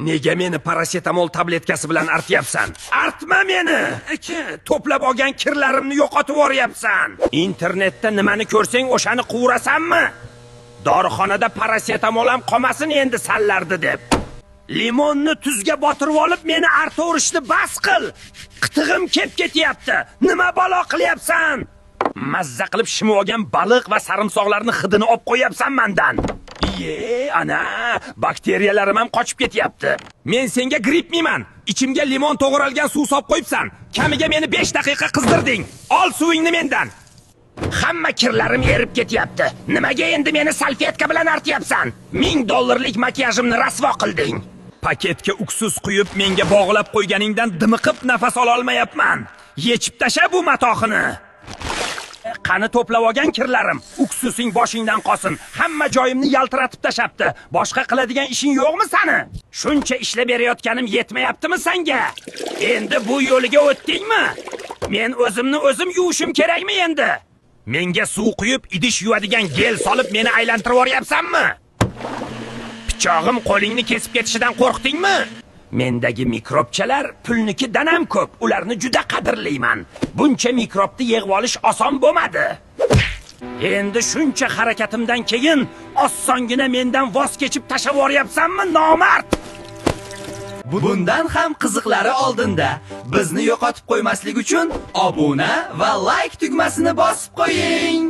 Nega meni parasetamol tabletkasi bilan artyapsan? Artma meni. To'plab olgan kirlarimni yo'qotib yuboryapsan. Internetda nimani ko'rsang o'shani quvurasanmi? Dorixonada parasetamol ham qolmasin endi sallardi deb. Limonni tuzga botirib olib meni artaverishni bas qil. Qitig'im kelib ketyapti. Nima balo qilyapsan? Mazza qilib shimib olgan baliq va sarimsoqlarning hidini olib qo'yapsan mendan. Ana, bakteriyalarim ham qochib ketyapti. Men senga grippmiman. Ichimga limon to'g'ralgan suv solib qo'yibsan. Kamiga meni 5 daqiqa qizdirding. Ol suvingni mendan. Hamma kirlarim erib ketyapti. Nimaga endi meni salfetka bilan artyapsan? $1000 makiyajimni rasvo qilding. Paketga uksus quyib menga bog'lab qo'yganingdan dimiqib nafas ola olmayapman. Yechib tasha bu matohini. Qani to'plab olgan kirlarim, uksusing boshingdan qolsin. Hamma joyimni yaltiratib tashabdi. Boshqa qiladigan ishing yo'qmi seni? Shuncha ishlab berayotganim yetmayaptimi senga? Endi bu yo'liga o'tdingmi? Men o'zimni o'zim yuvishim kerakmi endi? Menga suv quyib, idish yuvadigan gel solib meni aylantirib o'ryapsanmi? Pichog'im qo'lingni kesib ketishidan qo'rqdingmi? Mendagi mikrobchalar pulnikidan ham ko'p. Ularni juda qadrlayman. Buncha mikrobni yig'ib olish oson bo'lmadi. Endi shuncha harakatimdan keyin osongina mendan voz kechib tashlab yuboryapsanmi, nomard? Bundan ham qiziqlari oldinda. Bizni yo'qotib qo'ymaslik uchun obuna va like tugmasini bosib qo'ying.